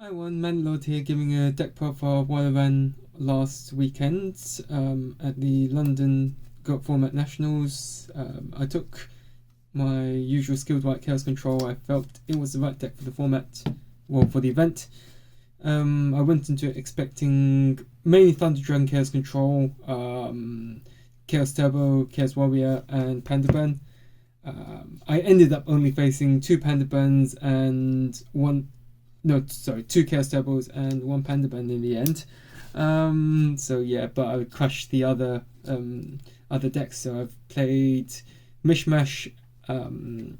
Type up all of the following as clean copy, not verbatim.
Hi everyone, Manlord here giving a deck profile of what I ran last weekend at the London Goat Format Nationals. I took my usual Skilled White Chaos Control. I felt it was the right deck for the format, well, for the event. I went into it expecting mainly Thunder Dragon Chaos Control, Chaos Turbo, Chaos Warrior, and Panda Burn. I ended up only facing two Panda Burns and two Chaos Turbos and one Panda Burn in the end. So yeah, but I crushed the other decks. So I've played Mishmash,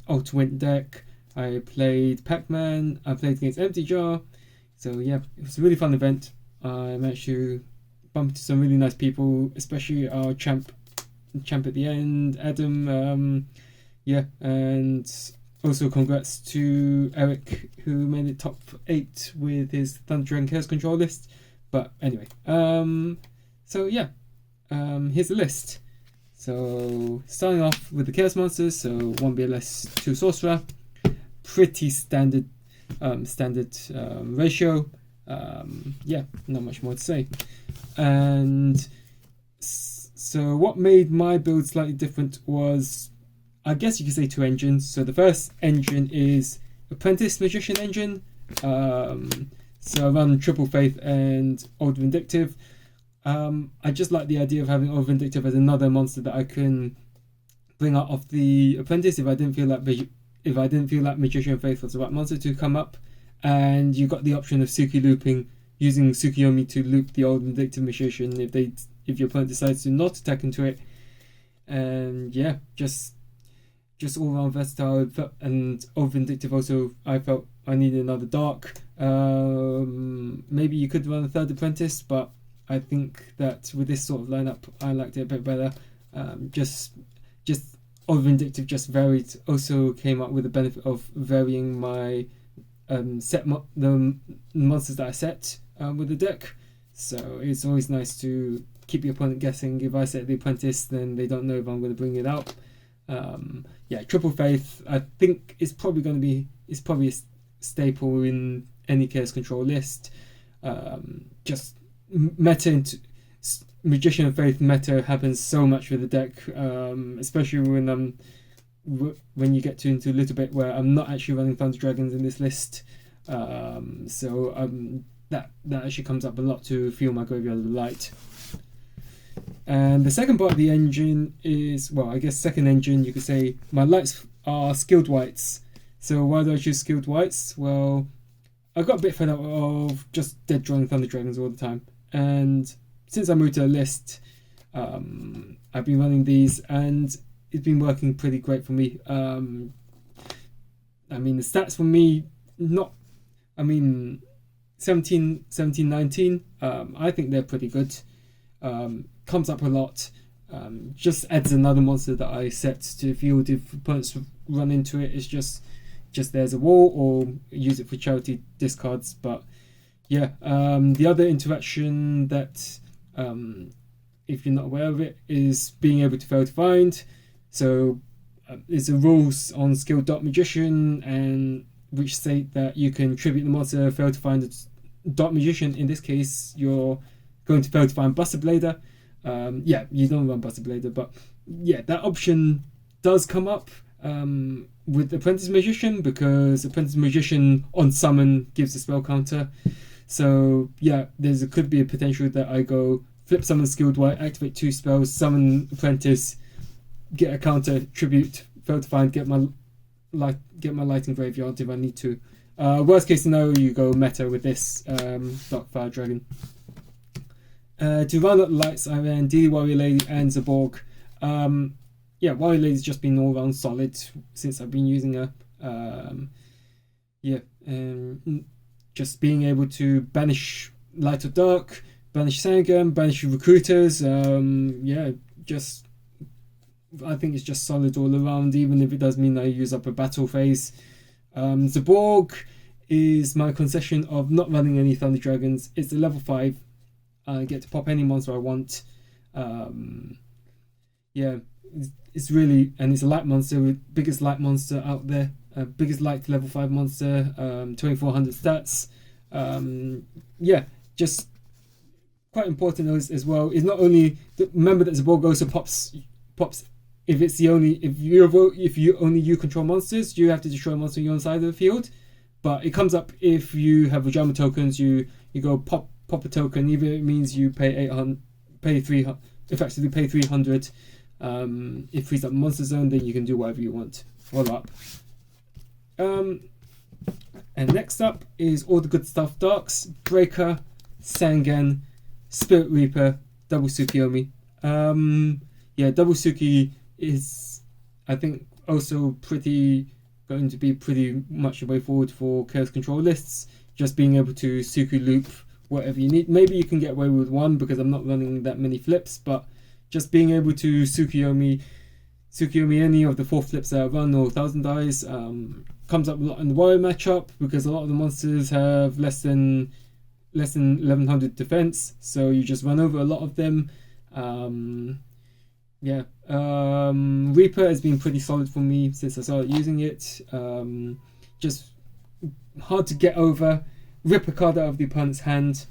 Ultimate deck. I played Pac-Man. I played against Empty Jar. So yeah, it was a really fun event. I managed to bump into some really nice people, especially our champ at the end, Adam. Yeah, and also congrats to Eric, who made it top 8 with his Thunder Dragon Chaos Control list. But anyway, so yeah, here's the list. So starting off with the Chaos Monsters, so 1 BLS, 2 Sorcerer, pretty standard ratio. Yeah, not much more to say. And so what made my build slightly different was, I guess you could say, 2 engines. So the first engine is Apprentice Magician engine. So I run Triple Faith and Old Vindictive. I just like the idea of having Old Vindictive as another monster that I can bring out of the Apprentice if I didn't feel like Magician Faith was the right monster to come up. And you got the option of Suki looping, using Tsukiyomi to loop the Old Vindictive Magician if your opponent decides to not attack into it. And yeah, just all around versatile. And Old Vindictive also, I felt I needed another dark. Maybe you could run a third Apprentice, but I think that with this sort of lineup, I liked it a bit better. Just Old Vindictive just varied. Also came up with the benefit of varying my the monsters that I set with the deck. So it's always nice to keep your opponent guessing. If I set the Apprentice, then they don't know if I'm going to bring it out. Yeah, Triple Faith, I think is probably a staple in any Chaos Control list. Just Magician of Faith meta happens so much with the deck, especially when you get into a little bit where I'm not actually running Thunder Dragons in this list. That actually comes up a lot to fuel my Graveyard of the Light. And the second part of the engine is, well, I guess second engine, you could say my lights are Skilled Whites. So why do I choose Skilled Whites? Well, I got a bit fed up of just dead drawing Thunder Dragons all the time. And since I moved to a list, I've been running these and it's been working pretty great for me. I mean, the stats for me, 17, 19, I think they're pretty good. Comes up a lot. Just adds another monster that I set to field if opponents run into it. It's just there's a wall, or use it for charity discards. But yeah, the other interaction that, if you're not aware of it, is being able to fail to find. So there's a rules on Skilled Dot Magician, and which state that you can tribute the monster fail to find a Dot Magician. In this case, you're going to fail to find Buster Blader. Yeah, you don't run Buster Blader, but yeah, that option does come up with Apprentice Magician, because Apprentice Magician on summon gives a spell counter. So yeah, could be a potential that I go flip summon Skilled White, activate 2 spells, summon Apprentice, get a counter, tribute, fail to find, get my Lighting Graveyard if I need to. Worst case scenario, you go meta with this Darkfire Dragon. To round up the lights, I ran DD Warrior Lady and Zaborg. Yeah, Warrior Lady's just been all around solid since I've been using her. Just being able to banish Light or Dark, banish Sangam, banish Recruiters. I think it's just solid all around, even if it does mean I use up a battle phase. Zaborg is my concession of not running any Thunder Dragons. It's a level 5. I get to pop any monster I want. Yeah, it's really, and it's a light monster, with biggest light monster out there, biggest light level 5 monster, 2400 stats. Yeah, just quite important as well is not only remember that Zaborg also pops if it's the only if you only you control monsters, you have to destroy a monster on your own side of the field. But it comes up if you have Vajama tokens, you go pop a token, even if it means you pay 800, pay 300, effectively pay 300. It frees up monster zone, then you can do whatever you want. Roll up. And next up is all the good stuff: Darks, Breaker, Sangan, Spirit Reaper, double Tsukiyomi. Double Tsuki is, I think, also going to be pretty much the way forward for Chaos Control lists. Just being able to Tsuki loop whatever you need. Maybe you can get away with one because I'm not running that many flips, but just being able to Tsukiyomi any of the 4 flips that I run or 1,000 dies comes up a lot in the Warrior matchup because a lot of the monsters have less than 1100 defense, so you just run over a lot of them. Reaper has been pretty solid for me since I started using it. Just hard to get over. Rip a card out of the opponent's hand.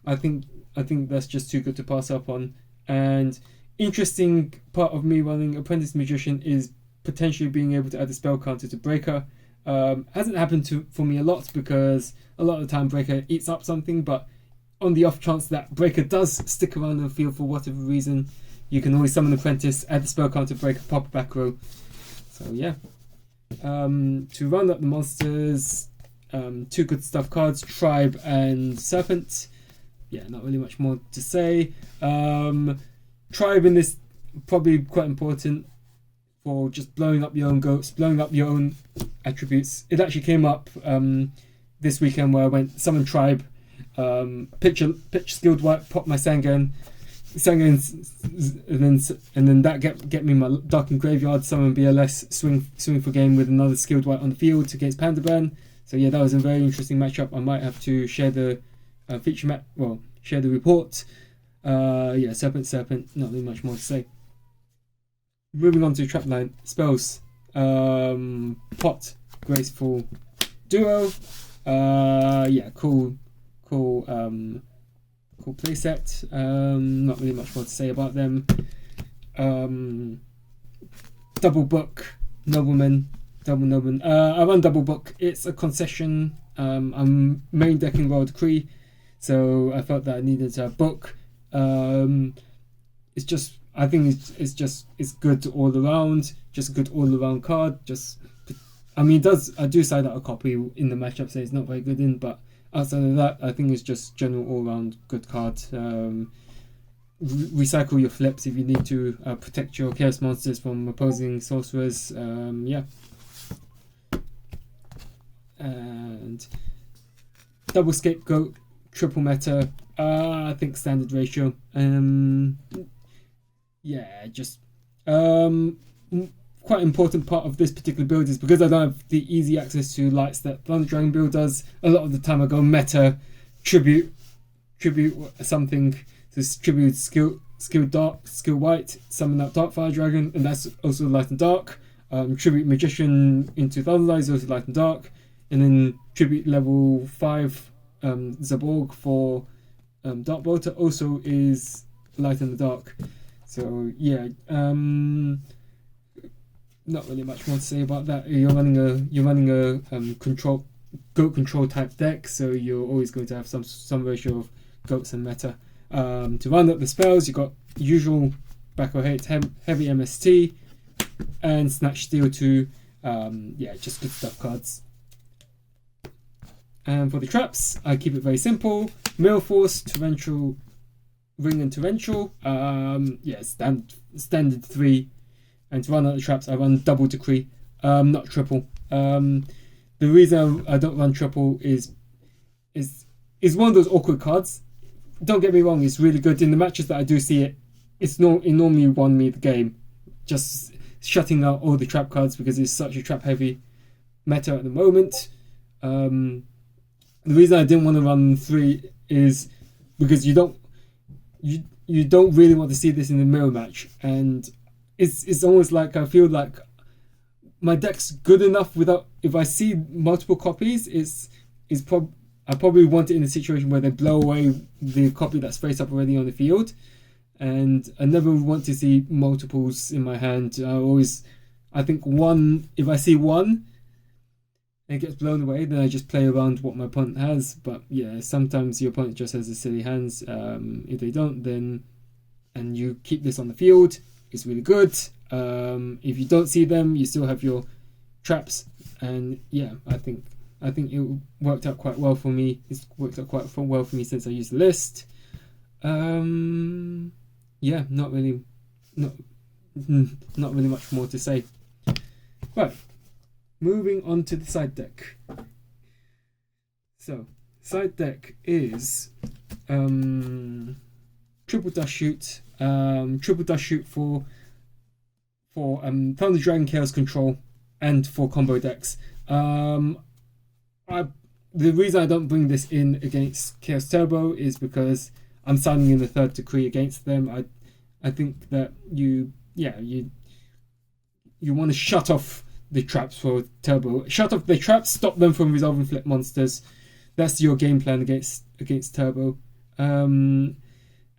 I think that's just too good to pass up on. And interesting part of me running Apprentice Magician is potentially being able to add a spell counter to Breaker. Hasn't happened for me a lot because a lot of the time Breaker eats up something, but on the off chance that Breaker does stick around the field for whatever reason, you can always summon Apprentice, add the spell counter, Breaker, pop a back row. So yeah. To round up the monsters, 2 good stuff cards, Tribe and Serpent. Yeah, not really much more to say. Tribe in this probably quite important for just blowing up your own goats, blowing up your own attributes. It actually came up this weekend where I went summon Tribe, pitch Skilled Wipe, pop my Sangan, and then that get me my Darkened Graveyard, summon BLS, swing for game with another Skilled Wipe on the field against Panda Burn. So yeah, that was a very interesting matchup. I might have to share the share the report. Serpent, not really much more to say. Moving on to trap line spells. Pot, Graceful Duo. Cool playset. Not really much more to say about them. Double Book, Nobleman. I run Double Book. It's a concession. I'm main decking Royal Decree, so I felt that I needed to have Book. It's just, I think it's good all around. Just a good all around card. I do side out a copy in the matchup, so it's not very good in, but outside of that, I think it's just general all round good card. Recycle your flips if you need to protect your chaos monsters from opposing sorcerers. And double Scapegoat, triple meta. I think standard ratio. Quite important part of this particular build is because I don't have the easy access to lights that Thunder Dragon build does. A lot of the time I go meta, tribute something. So tribute skill dark, skill white, summon that Dark Fire Dragon, and that's also light and dark. Tribute Magician into Thunder Eyes, also light and dark, and then tribute level 5 Zaborg for Dark Bolter also is light and the dark. So yeah, not really much more to say about that. You're running a goat control type deck, so you're always going to have some ratio of goats and meta. To round up the spells, you got usual back or hate, heavy MST, and Snatch Steel 2. Just good stuff cards. And for the traps, I keep it very simple: Mirror Force, Torrential, Ring and Torrential. Standard 3. And to run out the traps, I run double Decree, not triple. The reason I don't run triple is one of those awkward cards. Don't get me wrong, it's really good in the matches that I do see it. It normally won me the game, just shutting out all the trap cards because it's such a trap heavy meta at the moment. The reason I didn't want to run 3 is because you don't really want to see this in the mirror match, and it's almost like I feel like my deck's good enough without, if I see multiple copies, I probably want it in a situation where they blow away the copy that's face up already on the field, and I never want to see multiples in my hand. I think one, if I see one and it gets blown away, then I just play around what my opponent has. But yeah, sometimes your opponent just has the silly hands. If they don't, then, and you keep this on the field, it's really good. If you don't see them, you still have your traps, and yeah, I think it worked out quite well for me. It's worked out quite well for me since I used the list. Yeah, not really much more to say. Right, moving on to the side deck. So, side deck is triple dust shoot. Triple dust shoot for Thunder Dragon Chaos Control and for combo decks. The reason I don't bring this in against Chaos Turbo is because I'm signing in the third decree against them. I think that you want to shut off the traps for Turbo. Shut off the traps, stop them from resolving flip monsters. That's your game plan against Turbo. And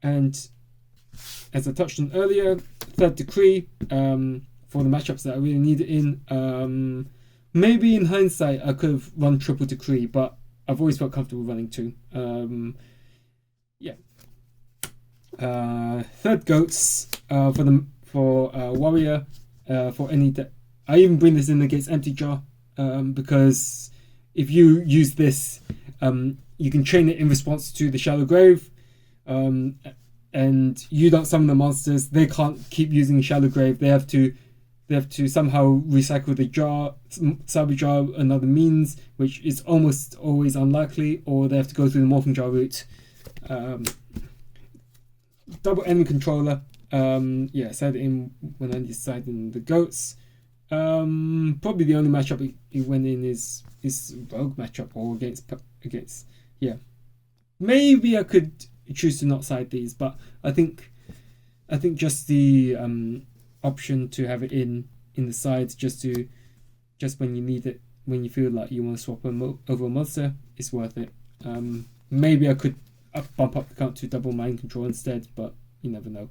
as I touched on earlier, third decree for the matchups that I really need it in. Maybe in hindsight I could have run triple decree, but I've always felt comfortable running two. Third goats for warrior for any deck. I even bring this in against empty jar because if you use this, you can chain it in response to the shallow grave, and you don't summon the monsters. They can't keep using shallow grave. They have to somehow recycle the jar, salvage jar, another means, which is almost always unlikely, or they have to go through the morphing jar route. Double enemy controller. Side it in when I decided the goats. Probably the only matchup he went in is rogue matchup or against. Yeah, maybe I could choose to not side these, but I think just the option to have it in the sides just when you need it, when you feel like you want to swap over a monster, it's worth it. Maybe I could bump up the count to double mind control instead, but you never know.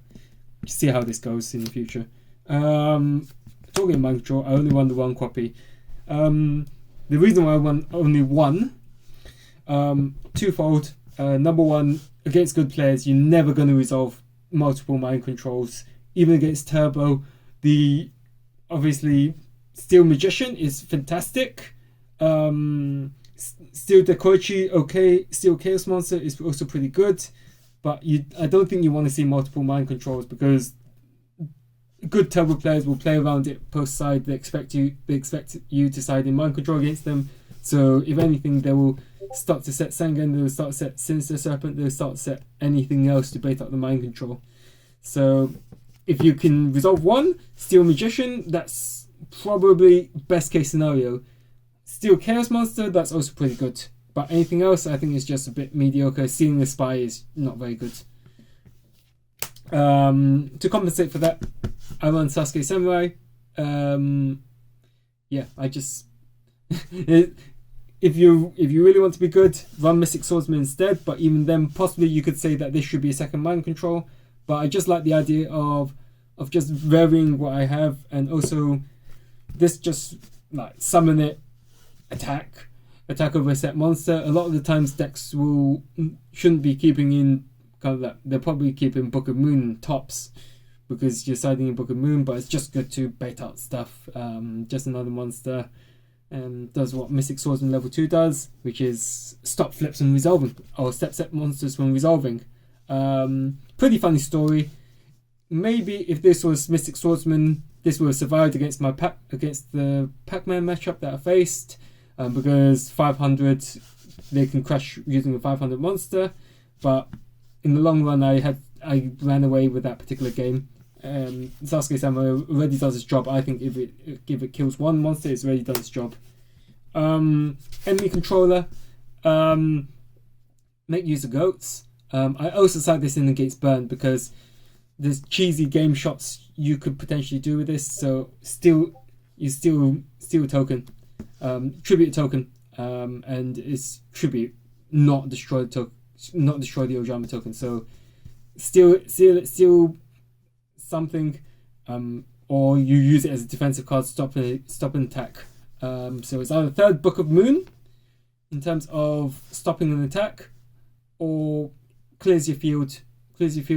See how this goes in the future. Talking of mind control, I only won the one copy. The reason why I won only one, twofold. Number one, against good players, you're never going to resolve multiple mind controls. Even against Turbo, the obviously Steel Magician is fantastic. Steel Dekoichi, okay. Steel Chaos Monster is also pretty good, but I don't think you want to see multiple mind controls because good Turbo players will play around it post side. They expect you to side in mind control against them. So if anything, they will start to set Sangan, they will start to set Sinister Serpent, they will start to set anything else to bait up the mind control. So if you can resolve one, Steel Magician, that's probably best case scenario. Steel Chaos Monster, that's also pretty good. But anything else, I think is just a bit mediocre. Seeing the Spy is not very good. To compensate for that, I run Sasuke Samurai. I just... If you really want to be good, run Mystic Swordsman instead. But even then, possibly you could say that this should be a second mind control. But I just like the idea of just varying what I have, and also this just like summon it, attack over a set monster. A lot of the times decks shouldn't be keeping in kind of that. They're probably keeping Book of Moon tops because you're siding in Book of Moon, but it's just good to bait out stuff. Just another monster. And does what Mystic Swordsman level 2 does, which is stop flips when resolving, or step set monsters when resolving. Pretty funny story. Maybe if this was Mystic Swordsman, this would have survived against the Pac-Man matchup that I faced, because 500 they can crush using a 500 monster. But in the long run, I ran away with that particular game. Sasuke Samurai already does its job. I think if it kills one monster, it's already done its job. Enemy controller, make use of goats. I also side this in against Burn because there's cheesy game shots you could potentially do with this. So steal a token, tribute token, and it's tribute. not destroy the Ojama token. So steal something, or you use it as a defensive card to stop an attack. So it's either third Book of Moon in terms of stopping an attack, or clears your field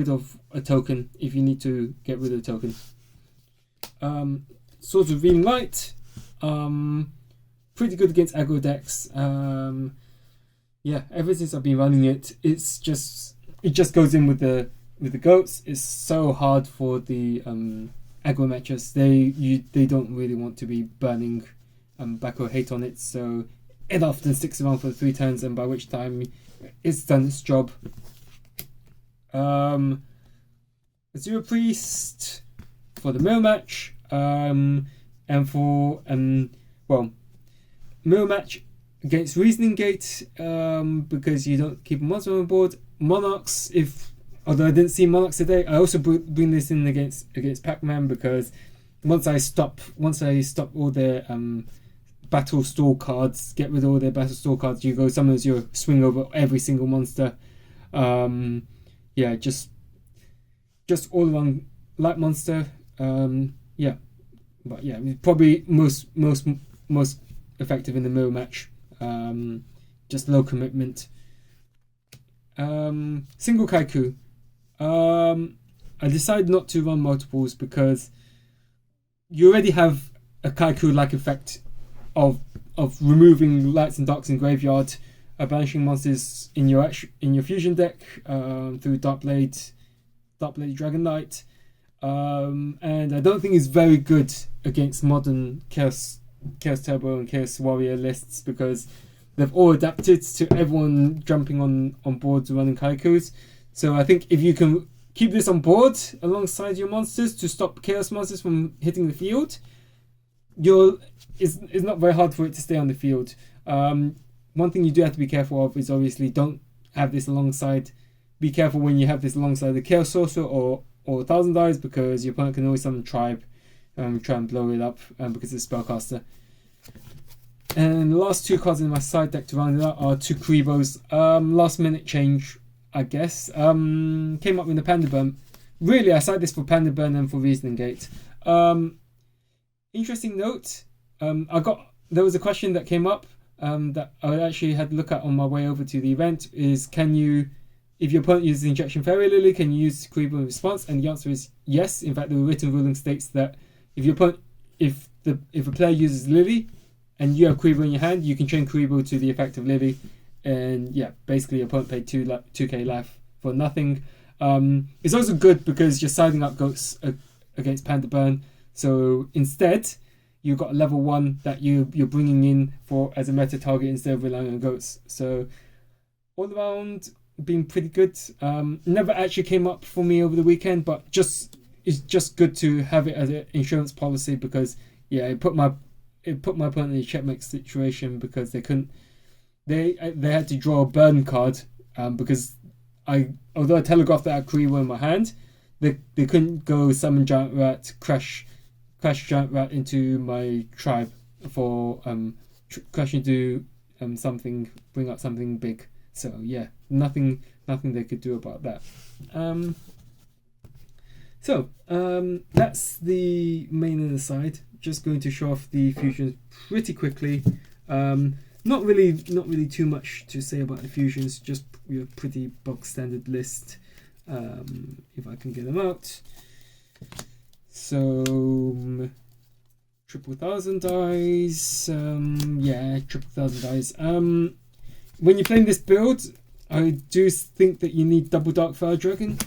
of a token if you need to get rid of a token. Swords of Reading Light, pretty good against aggro decks. Ever since I've been running it, it just goes in with the goats. It's so hard for the aggro matches. They don't really want to be burning back or hate on it, so it often sticks around for 3 turns, and by which time it's done its job. Azure Priest for the mirror match, and for mirror match against Reasoning Gate, because you don't keep a monster on board. Monarchs, although I didn't see Monarchs today, I also bring this in against Pac-Man, because once I stop all their battle stall cards, get rid of all their battle stall cards, you go summon as your swing over every single monster. Just all around light monster. Probably most effective in the mirror match. Just low commitment. Single Kaikou. I decided not to run multiples because you already have a Kaikou-like effect of removing lights and darks in graveyard, banishing monsters in your fusion deck through Darkblade Dragon Knight, and I don't think it's very good against modern Chaos Turbo and Chaos Warrior lists, because they've all adapted to everyone jumping on boards running Kaikous. So I think if you can keep this on board alongside your monsters to stop Chaos monsters from hitting the field, it's not very hard for it to stay on the field. One thing you do have to be careful of is obviously don't have this alongside. Be careful when you have this alongside the Chaos Sorcerer or 1,000 Eyes, because your opponent can always summon Tribe and try and blow it up because it's Spellcaster. And the last 2 cards in my side deck to round it out are 2 Kuribohs. Last minute change, I guess. Came up with the Panda Burn. Really, I side this for Panda Burn and for Reasoning Gate. Interesting note. There was a question that came up that I actually had to look at on my way over to the event. Is if your opponent uses Injection Fairy Lily, can you use Kuriboh in response? And the answer is yes. In fact, the written ruling states that if a player uses Lily and you have Kuriboh in your hand, you can chain Kuriboh to the effect of Lily, and basically your opponent paid 2k life for nothing. It's also good because you're siding up goats against Panda Burn. So instead, you've got a level 1 that you're bringing in for as a meta target instead of relying on goats. So all around, been pretty good. Never actually came up for me over the weekend, but it's just good to have it as an insurance policy, because it put my opponent in a checkmate situation, because they had to draw a burn card, because although I telegraphed that I had Kuriboh in my hand, they couldn't go summon Giant Rat, crash Giant Rat into my tribe for crash into something, bring up something big. So nothing they could do about that. That's the main and the side. Just going to show off the fusions pretty quickly. Not really too much to say about the fusions. Just your pretty bog standard list. If I can get them out. So 1,000 dice. 1,000 dice. When you're playing this build, I do think that you need double Dark Fire Dragon,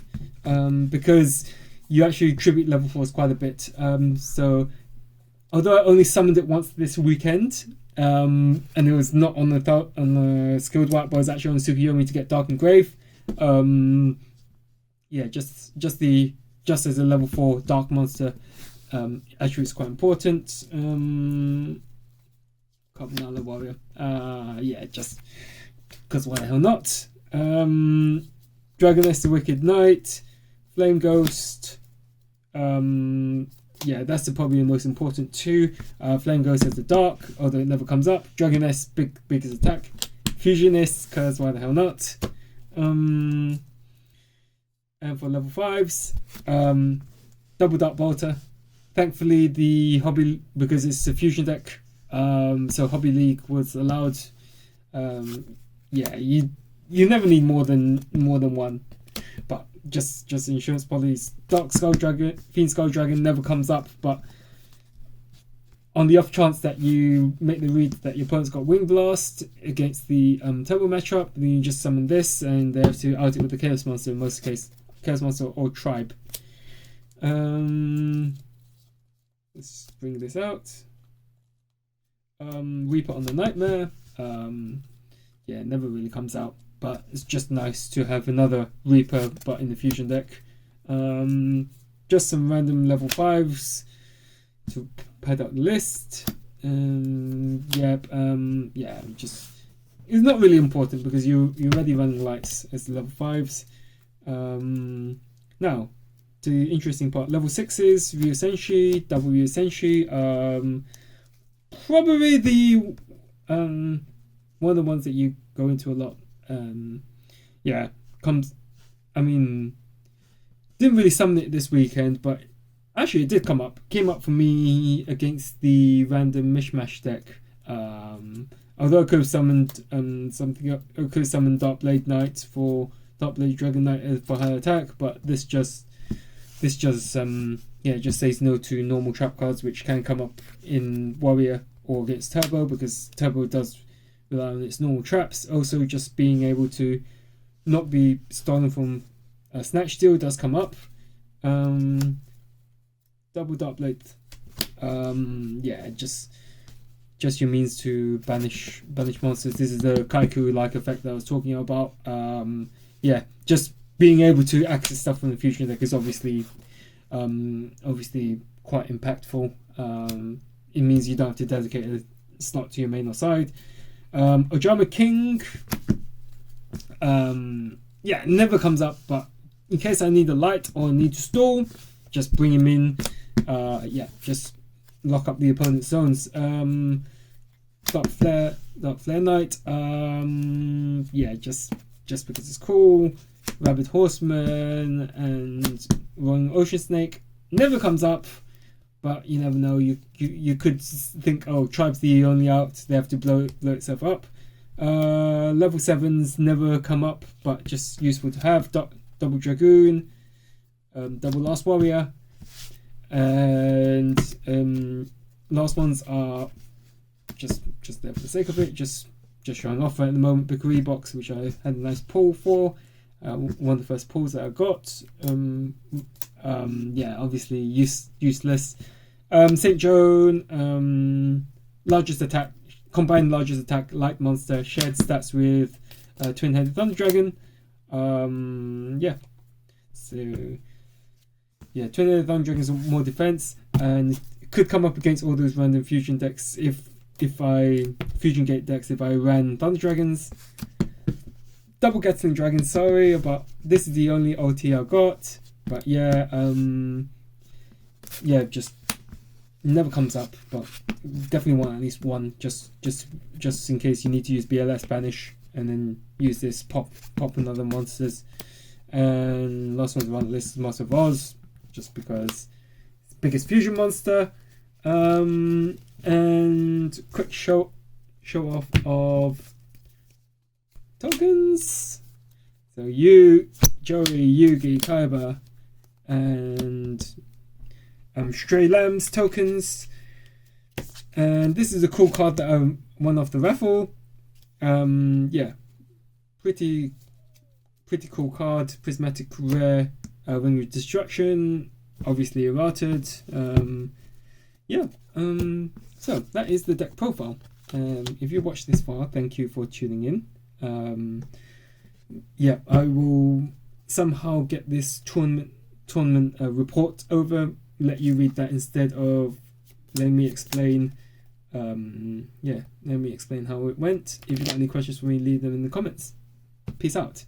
because you actually tribute level 4s quite a bit. So although I only summoned it once this weekend, and it was not on the skilled wipe, but I was actually on Tsukuyomi to get Dark and Grave. Just as a level 4 dark monster, actually it's quite important. Carbonala Warrior. Just because why the hell not? Dragoness the Wicked Knight, Flame Ghost. That's probably the most important 2. Flame Ghost has the dark, although it never comes up. Dragoness, big as attack. Fusionists, because why the hell not? And for level 5s, double Dark Bolter. Thankfully, the hobby, because it's a fusion deck, so Hobby League was allowed. Yeah, you never need more than one, but just insurance policies. Dark Skull Dragon, Fiend Skull Dragon never comes up, but on the off chance that you make the read that your opponent's got Wing Blast against the Turbo matchup, then you just summon this, and they have to out it with the Chaos Monster in most cases, Chaos Monster or Tribe. Let's bring this out. Reaper on the Nightmare. Yeah, it never really comes out, but it's just nice to have another Reaper, but in the fusion deck. Just some random level 5s to pad out the list. Yeah, just it's not really important because you're already running lights as level 5s. Now, the interesting part, level 6s, Ryu Senshi, double Ryu Senshi. Probably the one of the ones that you go into a lot. Yeah, comes. I mean, didn't really summon it this weekend, but actually it did come up. Came up for me against the random mishmash deck. Although I could have summoned something up, I could have summoned Darkblade Knight for Darkblade Dragon Knight for high attack, but this just just says no to normal trap cards, which can come up in Warrior or against Turbo, because Turbo does rely on its normal traps. Also, just being able to not be stolen from Snatch Steal does come up. Double Darkblade. Yeah, just your means to banish monsters. This is the Kaikou like effect that I was talking about. Yeah, just being able to access stuff from the future deck is obviously quite impactful. It means you don't have to dedicate a slot to your main or side. Ojama King, yeah, never comes up, but in case I need a light or need to stall, just bring him in. Yeah, just lock up the opponent's zones. Dark Flare Knight. Yeah, just because it's cool. Rabid Horseman and Roaring Ocean Snake never comes up, but you never know. You could think, oh, Tribe's the only out, they have to blow itself up. Level 7s never come up, but just useful to have. Double Dragoon, double Last Warrior, and last ones are just there for the sake of it, just showing off at the moment. Bakery Box, which I had a nice pull for. One of the first pulls that I got. Yeah, obviously useless. St. Joan, largest attack, combined largest attack, light monster, shared stats with Twin-Headed Thunder Dragon. Yeah, so yeah, Twin-Headed Thunder Dragon is more defense, and it could come up against all those random fusion decks if I fusion gate decks if I ran Thunder Dragons. Double Gatling Dragon, sorry, but this is the only OT I got. But yeah, yeah, just never comes up, but definitely want at least one, just in case you need to use BLS banish and then use this pop another monsters. And last one's on the list is Master of Oz, just because it's the biggest fusion monster. And quick show off of tokens. So Joey, Yugi, Kaiba, and Stray Lambs tokens. And this is a cool card that I won off the raffle. Yeah, pretty cool card. Prismatic Rare, Ring of Destruction, obviously errated. Yeah, so that is the deck profile. If you watched this far, thank you for tuning in. Yeah, I will somehow get this tournament report over, let you read that instead of letting me explain. Yeah, let me explain how it went. If you got any questions for me, leave them in the comments. Peace out.